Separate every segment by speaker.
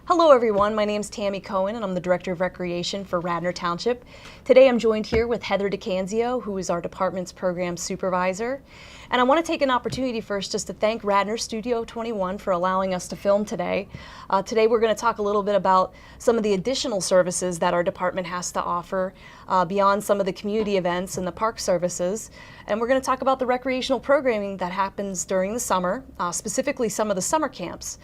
Speaker 1: Hello everyone, my name is Tammy Cohen and I'm the Director of Recreation for Radnor Township. Today I'm joined here with Heather DiCanzio, who is our department's program supervisor. And I want to take an opportunity first just to thank Radnor Studio 21 for allowing us to film today. Today we're going to talk a little bit about some of the additional services that our department has to offer beyond some of the community events and the park services. And we're going to talk about the recreational programming that happens during the summer, specifically some of the summer camps.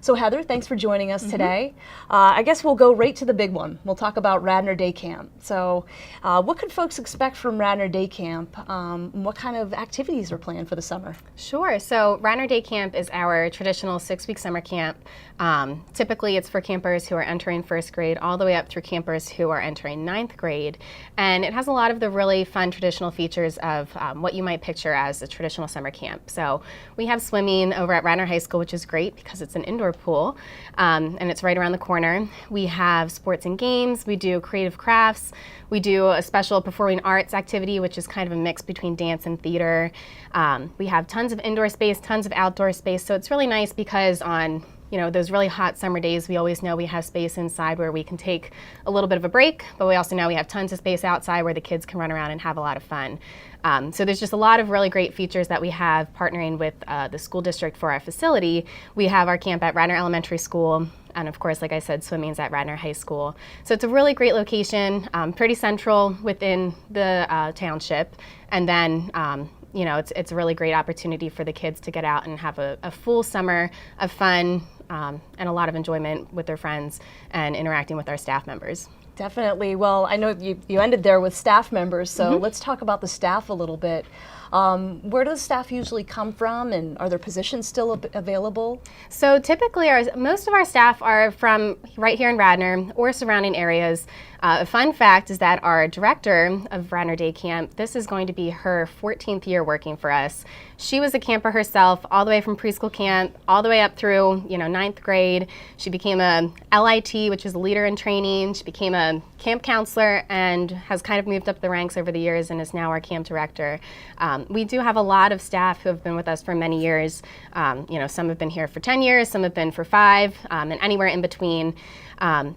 Speaker 1: So Heather, thanks for joining us today. I guess we'll go right to the big one. We'll talk about Radnor Day Camp. So what could folks expect from Radnor Day Camp? What kind of activities are planned for the summer?
Speaker 2: Sure. So Radnor Day Camp is our traditional 6-week summer camp. Typically it's for campers who are entering first grade all the way up through campers who are entering 9th grade. And it has a lot of the really fun traditional features of what you might picture as a traditional summer camp. So we have swimming over at Radnor High School, which is great because it's an indoor pool, and it's right around the corner. We have sports and games, we do creative crafts, we do a special performing arts activity, which is kind of a mix between dance and theater. We have tons of indoor space, tons of outdoor space, so it's really nice because on those really hot summer days, we always know we have space inside where we can take a little bit of a break, but we also know we have tons of space outside where the kids can run around and have a lot of fun. So there's just a lot of really great features that we have partnering with the school district for our facility. We have our camp at Radnor Elementary School, and of course, like I said, swimming's at Radnor High School. So it's a really great location, pretty central within the township, and then it's a really great opportunity for the kids to get out and have a full summer of fun and a lot of enjoyment with their friends and interacting with our staff members.
Speaker 1: Definitely. Well, I know you ended there with staff members, so let's talk about the staff a little bit. Where does staff usually come from, and are there positions still available?
Speaker 2: So typically most of our staff are from right here in Radnor or surrounding areas. A fun fact is that our director of Radnor Day Camp, this is going to be her 14th year working for us. She was a camper herself all the way from preschool camp all the way up through 9th grade. She became a LIT, which is a leader in training. She became a camp counselor and has kind of moved up the ranks over the years and is now our camp director. We do have a lot of staff who have been with us for many years. Some have been here for 10 years, some have been for 5, and anywhere in between.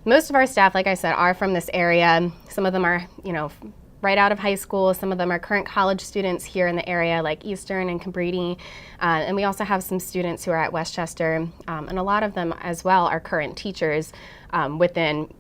Speaker 2: Most of our staff, like I said, are from this area. Some of them are, right out of high school. Some of them are current college students here in the area, like Eastern and Cabrini. And we also have some students who are at Westchester, and a lot of them as well are current teachers within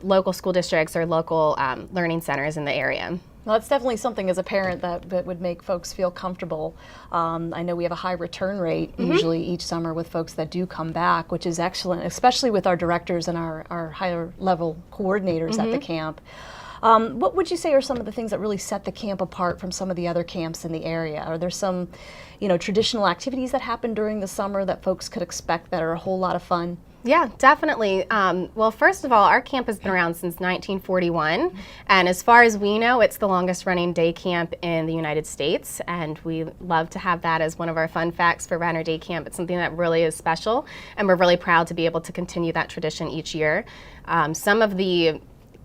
Speaker 2: local school districts or local learning centers in the area.
Speaker 1: Well, that's definitely something as a parent that would make folks feel comfortable. I know we have a high return rate usually each summer with folks that do come back, which is excellent, especially with our directors and our higher level coordinators at the camp. What would you say are some of the things that really set the camp apart from some of the other camps in the area? Are there some, traditional activities that happen during the summer that folks could expect that are a whole lot of fun?
Speaker 2: Yeah, definitely. Well, first of all, our camp has been around since 1941, and as far as we know, it's the longest running day camp in the United States, and we love to have that as one of our fun facts for Radnor Day Camp. It's something that really is special, and we're really proud to be able to continue that tradition each year. Some of the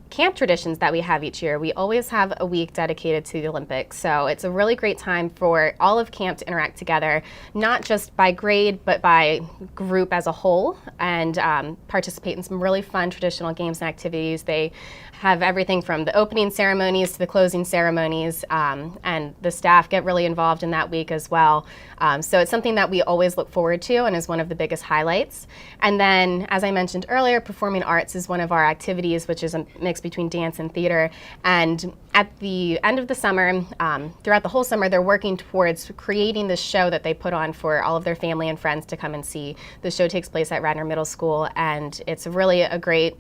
Speaker 2: camp traditions that we have each year, we always have a week dedicated to the Olympics. So it's a really great time for all of camp to interact together, not just by grade, but by group as a whole, and participate in some really fun traditional games and activities. They have everything from the opening ceremonies to the closing ceremonies, and the staff get really involved in that week as well. So it's something that we always look forward to and is one of the biggest highlights. And then, as I mentioned earlier, performing arts is one of our activities, which is a mix between dance and theater. And at the end of the summer, throughout the whole summer, they're working towards creating this show that they put on for all of their family and friends to come and see. The show takes place at Radnor Middle School, and it's really a great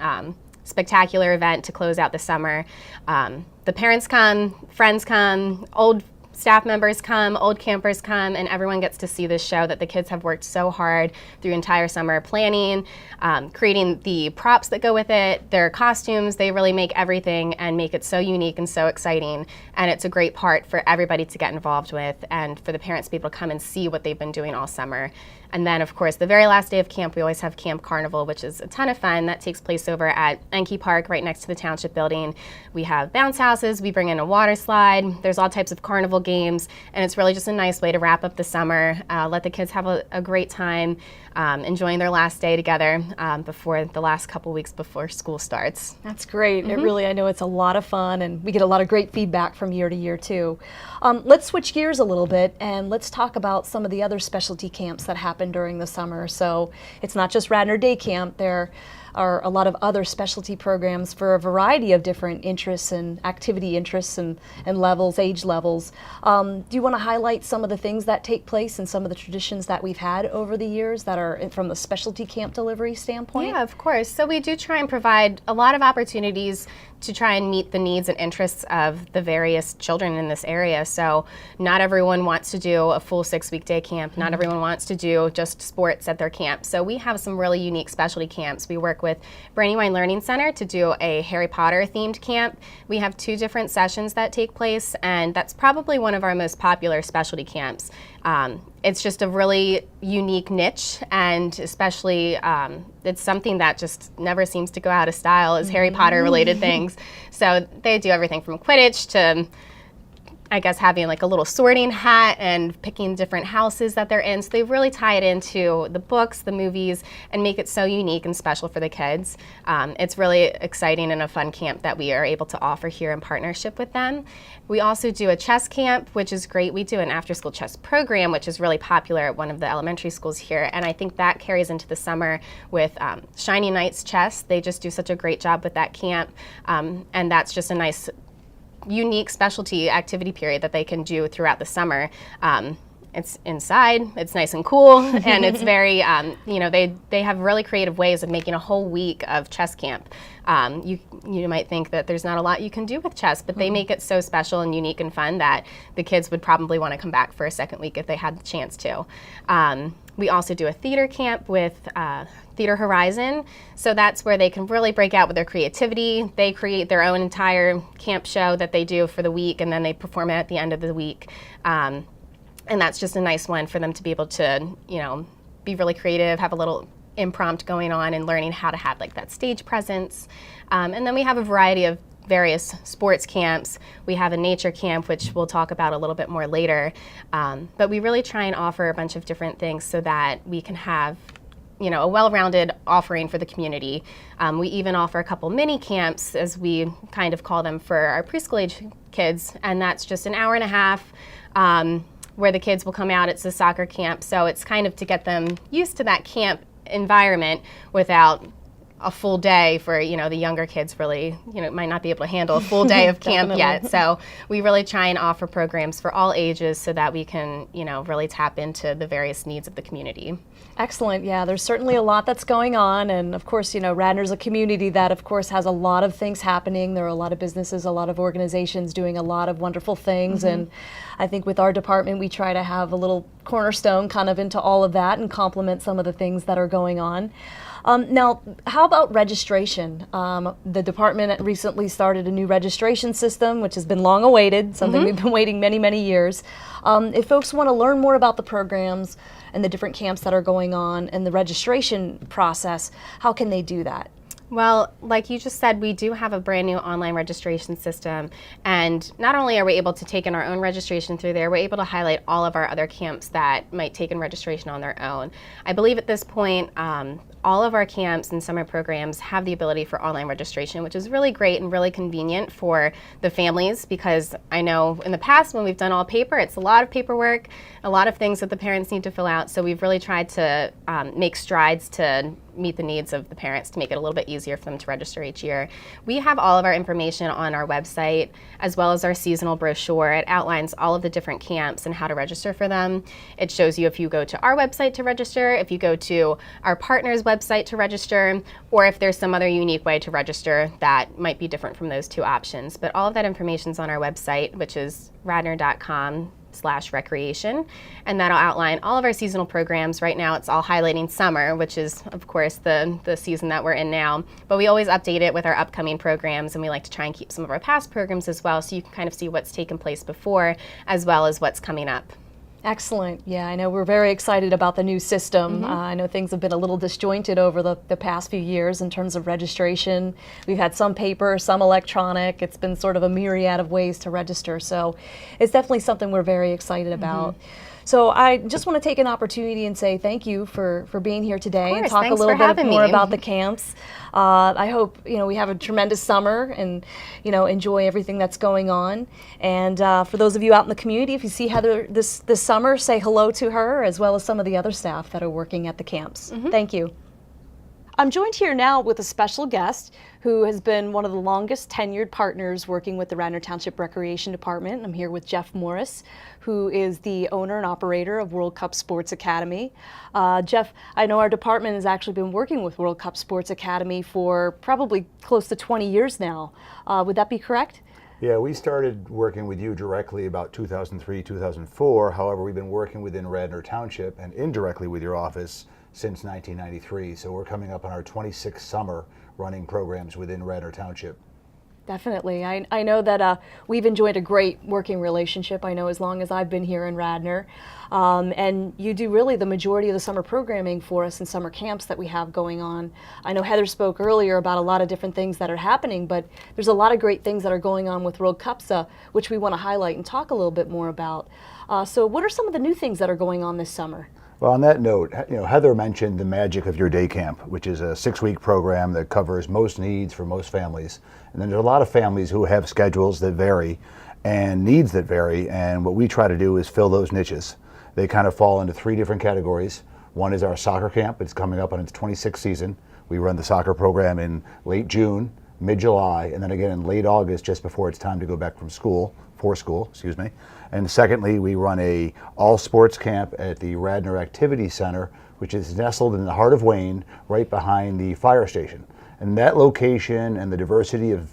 Speaker 2: spectacular event to close out the summer. The parents come, friends come, old staff members come, old campers come, and everyone gets to see this show that the kids have worked so hard through entire summer planning, creating the props that go with it, their costumes. They really make everything and make it so unique and so exciting. And it's a great part for everybody to get involved with and for the parents to be able to come and see what they've been doing all summer. And then, of course, the very last day of camp, we always have Camp Carnival, which is a ton of fun. That takes place over at Enke Park, right next to the Township building. We have bounce houses. We bring in a water slide. There's all types of carnival games, and it's really just a nice way to wrap up the summer, let the kids have a great time, enjoying their last day together before the last couple weeks before school starts.
Speaker 1: That's great. It really, I know it's a lot of fun, and we get a lot of great feedback from year to year too. Let's switch gears a little bit, and let's talk about some of the other specialty camps that happen during the summer. So it's not just Radnor Day Camp. There are a lot of other specialty programs for a variety of different interests and activity interests and levels, age levels. Do you want to highlight some of the things that take place and some of the traditions that we've had over the years that are from the specialty camp delivery standpoint?
Speaker 2: Yeah, of course. So we do try and provide a lot of opportunities to try and meet the needs and interests of the various children in this area. So not everyone wants to do a full 6-week day camp. Not everyone wants to do just sports at their camp. So we have some really unique specialty camps. We work with Brandywine Learning Center to do a Harry Potter themed camp. We have 2 different sessions that take place, and that's probably one of our most popular specialty camps. It's just a really unique niche, and especially it's something that just never seems to go out of style is Harry Potter related things. So they do everything from Quidditch to, I guess, having like a little sorting hat and picking different houses that they're in. So they really tie it into the books, the movies, and make it so unique and special for the kids. It's really exciting and a fun camp that we are able to offer here in partnership with them. We also do a chess camp, which is great. We do an after-school chess program, which is really popular at one of the elementary schools here. And I think that carries into the summer with Shiny Knights Chess. They just do such a great job with that camp. And that's just a nice unique specialty activity period that they can do throughout the summer. It's inside, it's nice and cool, and it's very, they have really creative ways of making a whole week of chess camp. You might think that there's not a lot you can do with chess, but they make it so special and unique and fun that the kids would probably want to come back for a second week if they had the chance to. We also do a theater camp with Theater Horizon. So that's where they can really break out with their creativity. They create their own entire camp show that they do for the week, and then they perform it at the end of the week. And that's just a nice one for them to be able to, be really creative, have a little impromptu going on and learning how to have like that stage presence. And then we have a variety of various sports camps. We have a nature camp, which we'll talk about a little bit more later. But we really try and offer a bunch of different things so that we can have a well-rounded offering for the community. We even offer a couple mini camps, as we kind of call them, for our preschool age kids, and that's just an hour and a half where the kids will come out. It's a soccer camp, so it's kind of to get them used to that camp environment without a full day for, the younger kids really, might not be able to handle a full day of camp yet. So we really try and offer programs for all ages so that we can, really tap into the various needs of the community.
Speaker 1: Excellent. Yeah, there's certainly a lot that's going on. And of course, Radnor's a community that, of course, has a lot of things happening. There are a lot of businesses, a lot of organizations doing a lot of wonderful things. And I think with our department, we try to have a little cornerstone kind of into all of that and complement some of the things that are going on. Now, how about registration? The department recently started a new registration system, which has been long awaited, something we've been waiting many, many years. If folks want to learn more about the programs and the different camps that are going on and the registration process, how can they do that?
Speaker 2: Well, like you just said, we do have a brand new online registration system, and not only are we able to take in our own registration through there, we're able to highlight all of our other camps that might take in registration on their own. I believe at this point, all of our camps and summer programs have the ability for online registration, which is really great and really convenient for the families, because I know in the past when we've done all paper, it's a lot of paperwork, a lot of things that the parents need to fill out. So we've really tried to make strides to meet the needs of the parents to make it a little bit easier for them to register each year. We have all of our information on our website, as well as our seasonal brochure. It outlines all of the different camps and how to register for them. It shows you if you go to our website to register, if you go to our partner's website to register, or if there's some other unique way to register that might be different from those two options. But all of that information is on our website, which is radnor.com/recreation, and that'll outline all of our seasonal programs. Right now it's all highlighting summer, which is of course the season that we're in now, but we always update it with our upcoming programs, and we like to try and keep some of our past programs as well, so you can kind of see what's taken place before as well as what's coming up.
Speaker 1: Excellent. Yeah, I know we're very excited about the new system. I know things have been a little disjointed over the past few years in terms of registration. We've had some paper, some electronic. It's been sort of a myriad of ways to register. So it's definitely something we're very excited about. So I just want to take an opportunity and say thank you for being here today and talk a little bit more about the camps. I hope we have a tremendous summer and enjoy everything that's going on. And for those of you out in the community, if you see Heather this summer, say hello to her as well as some of the other staff that are working at the camps. Thank you. I'm joined here now with a special guest who has been one of the longest tenured partners working with the Radnor Township Recreation Department. I'm here with Jeff Morris, who is the owner and operator of World Cup Sports Academy. Jeff, I know our department has actually been working with World Cup Sports Academy for probably close to 20 years now. Would that be correct?
Speaker 3: Yeah, we started working with you directly about 2003, 2004. However, we've been working within Radnor Township and indirectly with your office since 1993. So we're coming up on our 26th summer running programs within Radnor Township.
Speaker 1: Definitely. I know that we've enjoyed a great working relationship, I know, as long as I've been here in Radnor. And you do really the majority of the summer programming for us in summer camps that we have going on. I know Heather spoke earlier about a lot of different things that are happening, but there's a lot of great things that are going on with World Cups, which we want to highlight and talk a little bit more about. So what are some of the new things that are going on this summer?
Speaker 3: Well, on that note, Heather mentioned the magic of your day camp, which is a 6-week program that covers most needs for most families. And then there's a lot of families who have schedules that vary and needs that vary. And what we try to do is fill those niches. They kind of fall into 3 different categories. One is our soccer camp. It's coming up on its 26th season. We run the soccer program in late June, mid-July, and then again in late August, just before it's time to go back for school. And secondly, we run a all sports camp at the Radnor Activity Center, which is nestled in the heart of Wayne, right behind the fire station. And that location and the diversity of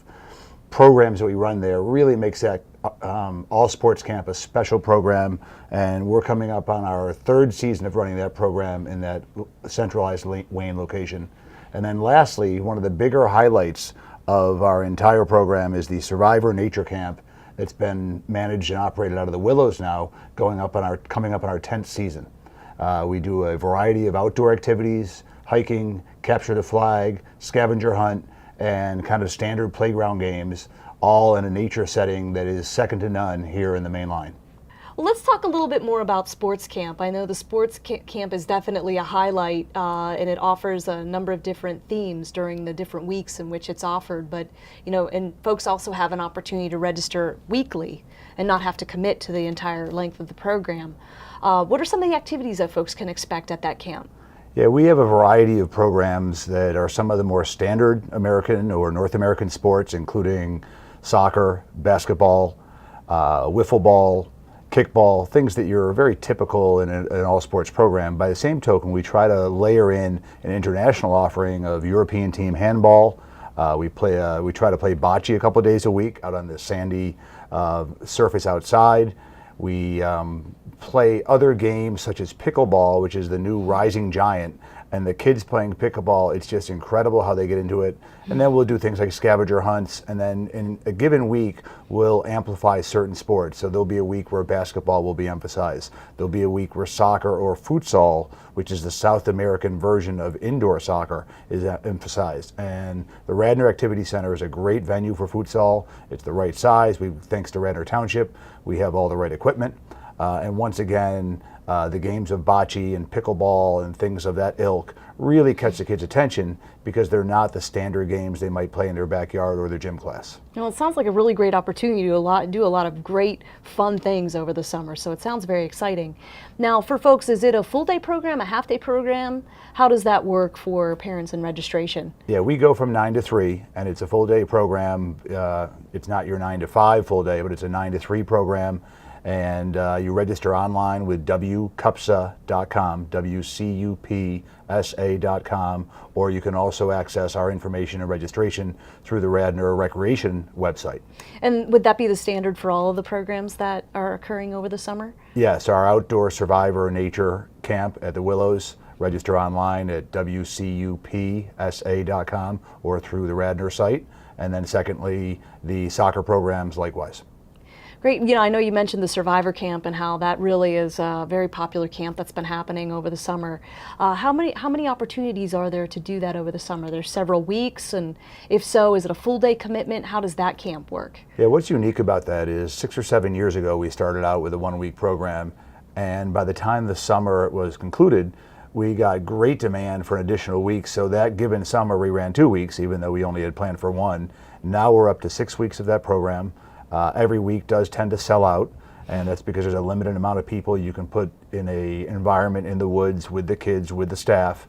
Speaker 3: programs that we run there really makes that all sports camp a special program. And we're coming up on our 3rd season of running that program in that centralized Wayne location. And then lastly, one of the bigger highlights of our entire program is the Survivor Nature Camp. It's been managed and operated out of the Willows now, coming up on our 10th season. We do a variety of outdoor activities, hiking, capture the flag, scavenger hunt, and kind of standard playground games, all in a nature setting that is second to none here in the main line.
Speaker 1: Well, let's talk a little bit more about sports camp. I know the sports camp is definitely a highlight, and it offers a number of different themes during the different weeks in which it's offered. But and folks also have an opportunity to register weekly and not have to commit to the entire length of the program. What are some of the activities that folks can expect at that camp?
Speaker 3: Yeah, we have a variety of programs that are some of the more standard American or North American sports, including soccer, basketball, wiffle ball, kickball, things that you're very typical in an all sports program. By the same token, we try to layer in an international offering of European team handball. We try to play bocce a couple of days a week out on the sandy surface outside. We play other games such as pickleball, which is the new rising giant. And the kids playing pickleball, it's just incredible how they get into it. And then we'll do things like scavenger hunts. And then in a given week, we'll amplify certain sports. So there'll be a week where basketball will be emphasized. There'll be a week where soccer or futsal, which is the South American version of indoor soccer, is emphasized. And the Radnor Activity Center is a great venue for futsal. It's the right size. Thanks to Radnor Township, we have all the right equipment. And once again, the games of bocce and pickleball and things of that ilk really catch the kids' attention because they're not the standard games they might play in their backyard or their gym class.
Speaker 1: Well, it sounds like a really great opportunity to do a lot of great fun things over the summer, so it sounds very exciting. Now, for folks, is it a full-day program, a half-day program? How does that work for parents and registration?
Speaker 3: Yeah, we go from 9 to 3, and it's a full-day program. It's not your 9 to 5 full day, but it's a 9 to 3 program. And you register online with wcupsa.com, WCUPSA.com, or you can also access our information and registration through the Radnor Recreation website.
Speaker 1: And would that be the standard for all of the programs that are occurring over the summer?
Speaker 3: Yes, our outdoor Survivor Nature Camp at the Willows. Register online at WCUPSA.com or through the Radnor site. And then secondly, the soccer programs likewise.
Speaker 1: Great. You know, I know you mentioned the Survivor Camp and how that really is a very popular camp that's been happening over the summer. How many opportunities are there to do that over the summer? There's several weeks, and if so, is it a full day commitment? How does that camp work?
Speaker 3: Yeah, what's unique about that is 6 or 7 years ago we started out with a 1-week program, and by the time the summer was concluded, we got great demand for an additional week. So that given summer we ran 2 weeks, even though we only had planned for 1. Now we're up to 6 weeks of that program. Every week does tend to sell out, and that's because there's a limited amount of people you can put in a environment in the woods with the kids, with the staff.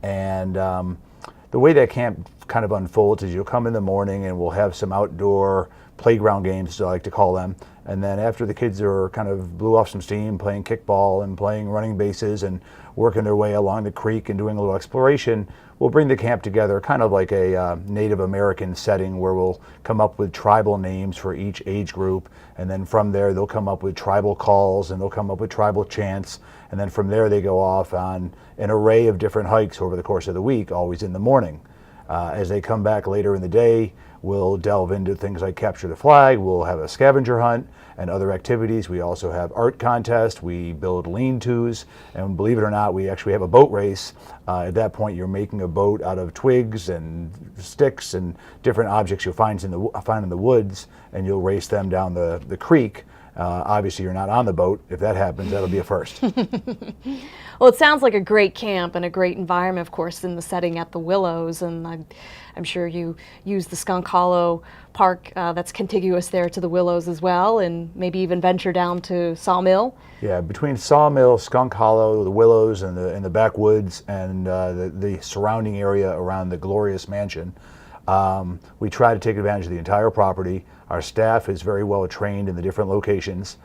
Speaker 3: And the way that camp kind of unfolds is you'll come in the morning and we'll have some outdoor playground games, as I like to call them. And then after the kids are kind of blew off some steam playing kickball and playing running bases and working their way along the creek and doing a little exploration, we'll bring the camp together kind of like a Native American setting where we'll come up with tribal names for each age group, and then from there they'll come up with tribal calls and they'll come up with tribal chants, and then from there they go off on an array of different hikes over the course of the week, always in the morning. As they come back later in the day, we'll delve into things like capture the flag, we'll have a scavenger hunt and other activities. We also have art contests, we build lean-tos, and believe it or not, we actually have a boat race. At that point, you're making a boat out of twigs and sticks and different objects you'll find in the woods, and you'll race them down the creek. Obviously, you're not on the boat. If that happens, that'll be a first.
Speaker 1: Well, it sounds like a great camp and a great environment, of course, in the setting at the Willows, and I'm sure you use the Skunk Hollow Park that's contiguous there to the Willows as well, and maybe even venture down to Sawmill.
Speaker 3: Yeah, between Sawmill, Skunk Hollow, the Willows, and the backwoods, and the surrounding area around the glorious mansion, we try to take advantage of the entire property. Our staff is very well trained in the different locations.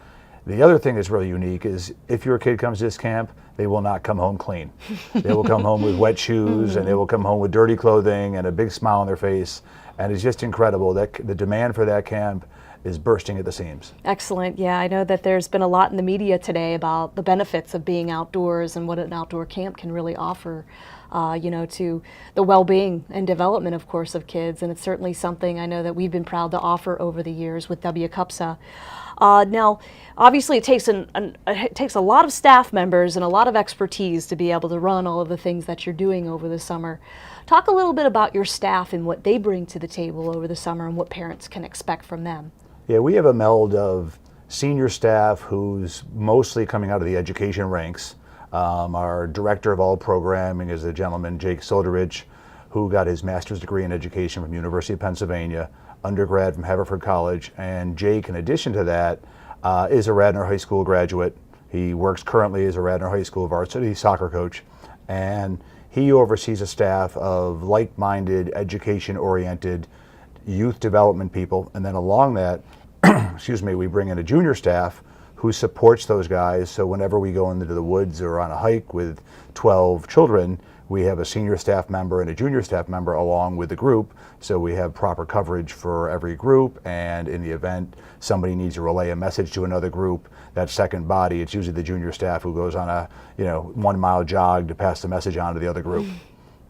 Speaker 3: The other thing that's really unique is if your kid comes to this camp, they will not come home clean. They will come home with wet shoes, and they will come home with dirty clothing and a big smile on their face. And it's just incredible that the demand for that camp is bursting at the seams.
Speaker 1: Excellent. Yeah, I know that there's been a lot in the media today about the benefits of being outdoors and what an outdoor camp can really offer, to the well-being and development, of course, of kids. And it's certainly something I know that we've been proud to offer over the years with WCUPSA. Now, obviously, it takes a lot of staff members and a lot of expertise to be able to run all of the things that you're doing over the summer. Talk a little bit about your staff and what they bring to the table over the summer and what parents can expect from them.
Speaker 3: Yeah, we have a meld of senior staff who's mostly coming out of the education ranks. Our director of all programming is a gentleman, Jake Soderich, who got his master's degree in education from University of Pennsylvania, undergrad from Haverford College, and Jake, in addition to that, is a Radnor High School graduate. He works currently as a Radnor High School varsity soccer coach, and he oversees a staff of like-minded, education-oriented youth development people, and then along that, we bring in a junior staff who supports those guys. So whenever we go into the woods or on a hike with 12 children, we have a senior staff member and a junior staff member along with the group. So we have proper coverage for every group, and in the event somebody needs to relay a message to another group, that second body, it's usually the junior staff who goes on a 1 mile jog to pass the message on to the other group.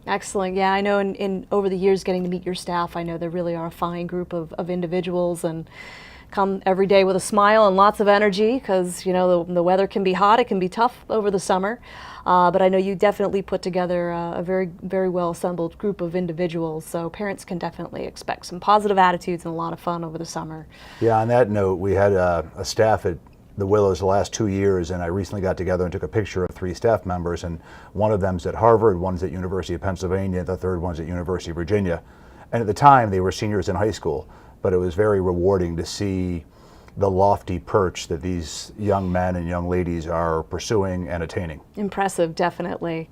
Speaker 1: Excellent. Yeah, I know in over the years getting to meet your staff, I know they really are a fine group of individuals and come every day with a smile and lots of energy because, the weather can be hot, it can be tough over the summer. But I know you definitely put together a very, very well assembled group of individuals, so parents can definitely expect some positive attitudes and a lot of fun over the summer. Yeah,
Speaker 3: on that note, we had a staff at the Willows the last 2 years, and I recently got together and took a picture of 3 staff members, and one of them's at Harvard, one's at University of Pennsylvania, the third one's at University of Virginia. And at the time, they were seniors in high school, but it was very rewarding to see the lofty perch that these young men and young ladies are pursuing and attaining.
Speaker 1: Impressive, definitely.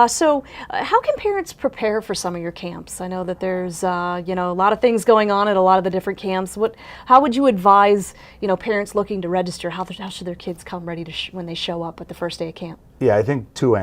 Speaker 1: So how can parents prepare for some of your camps? I know that there's a lot of things going on at a lot of the different camps. How would you advise parents looking to register? How should their kids come ready to when they show up at the first day of camp?
Speaker 3: Yeah, I think two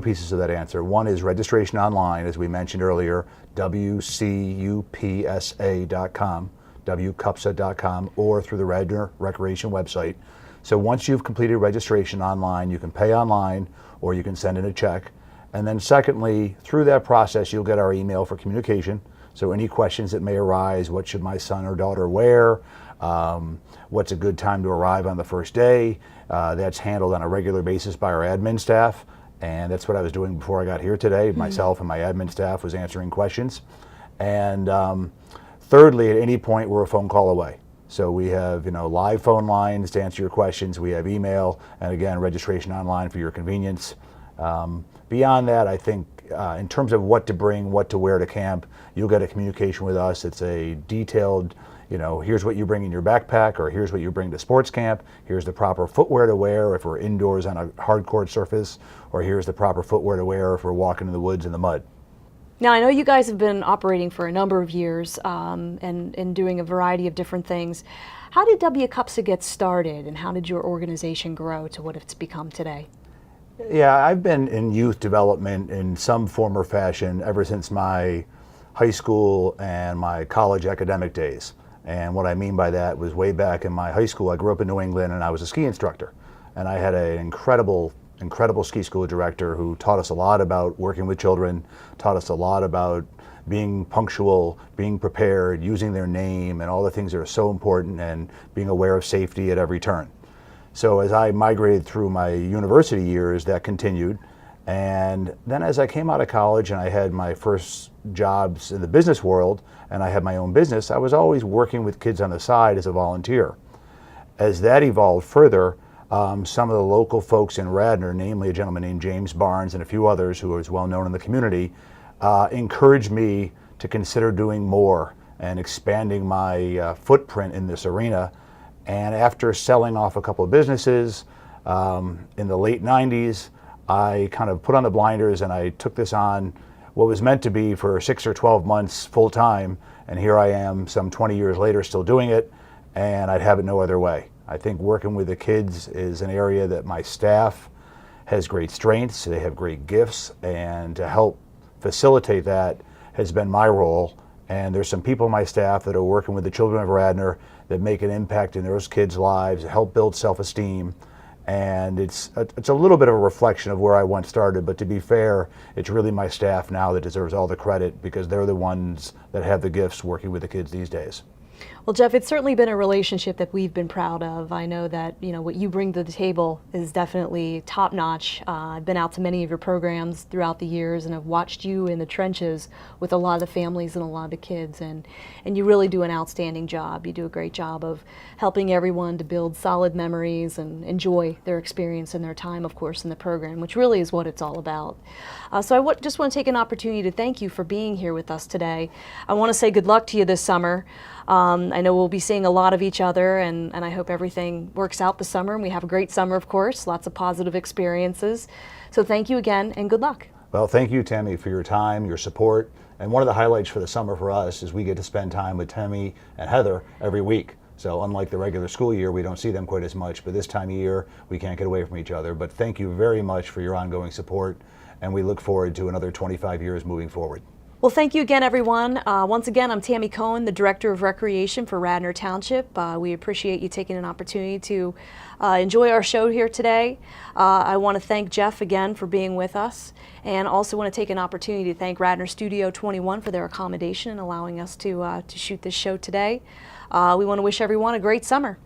Speaker 3: pieces of that answer. One is registration online, as we mentioned earlier, WCUPSA.com, WCUPSA.com, or through the Radnor Recreation website. So once you've completed registration online, you can pay online or you can send in a check. And then secondly, through that process, you'll get our email for communication. So any questions that may arise, what should my son or daughter wear? What's a good time to arrive on the first day? That's handled on a regular basis by our admin staff. And that's what I was doing before I got here today. Myself and my admin staff was answering questions. And thirdly, at any point, we're a phone call away. So we have, live phone lines to answer your questions. We have email, and again, registration online for your convenience. Beyond that, I think in terms of what to bring, what to wear to camp, you'll get a communication with us. It's a detailed, here's what you bring in your backpack, or here's what you bring to sports camp. Here's the proper footwear to wear if we're indoors on a hard court surface, or here's the proper footwear to wear if we're walking in the woods in the mud.
Speaker 1: Now, I know you guys have been operating for a number of years and doing a variety of different things. How did WCUPSA get started, and how did your organization grow to what it's become today?
Speaker 3: Yeah, I've been in youth development in some form or fashion ever since my high school and my college academic days. And what I mean by that was way back in my high school, I grew up in New England and I was a ski instructor. And I had an incredible ski school director who taught us a lot about working with children, taught us a lot about being punctual, being prepared, using their name, and all the things that are so important, and being aware of safety at every turn. So as I migrated through my university years, that continued. And then as I came out of college and I had my first jobs in the business world and I had my own business, I was always working with kids on the side as a volunteer. As that evolved further, some of the local folks in Radnor, namely a gentleman named James Barnes and a few others who is well known in the community, encouraged me to consider doing more and expanding my footprint in this arena. And after selling off a couple of businesses in the late 90s, I kind of put on the blinders and I took this on, what was meant to be for 6 or 12 months full time, and here I am some 20 years later still doing it, and I'd have it no other way. I think working with the kids is an area that my staff has great strengths, they have great gifts, and to help facilitate that has been my role. And there's some people on my staff that are working with the children of Radnor that make an impact in those kids' lives, help build self-esteem. And it's a little bit of a reflection of where I once started, but to be fair, it's really my staff now that deserves all the credit, because they're the ones that have the gifts working with the kids these days.
Speaker 1: Well, Jeff, it's certainly been a relationship that we've been proud of. I know that, what you bring to the table is definitely top notch. I've been out to many of your programs throughout the years and have watched you in the trenches with a lot of the families and a lot of the kids, and you really do an outstanding job. You do a great job of helping everyone to build solid memories and enjoy their experience and their time, of course, in the program, which really is what it's all about. So I just want to take an opportunity to thank you for being here with us today. I want to say good luck to you this summer. I know we'll be seeing a lot of each other, and I hope everything works out this summer, and we have a great summer, of course, lots of positive experiences. So thank you again, and good luck.
Speaker 3: Well, thank you, Tammy, for your time, your support. And one of the highlights for the summer for us is we get to spend time with Tammy and Heather every week. So unlike the regular school year, we don't see them quite as much, but this time of year, we can't get away from each other. But thank you very much for your ongoing support, and we look forward to another 25 years moving forward.
Speaker 1: Well, thank you again, everyone. Once again, I'm Tammy Cohen, the Director of Recreation for Radnor Township. We appreciate you taking an opportunity to enjoy our show here today. I want to thank Jeff again for being with us, and also want to take an opportunity to thank Radnor Studio 21 for their accommodation and allowing us to shoot this show today. We want to wish everyone a great summer.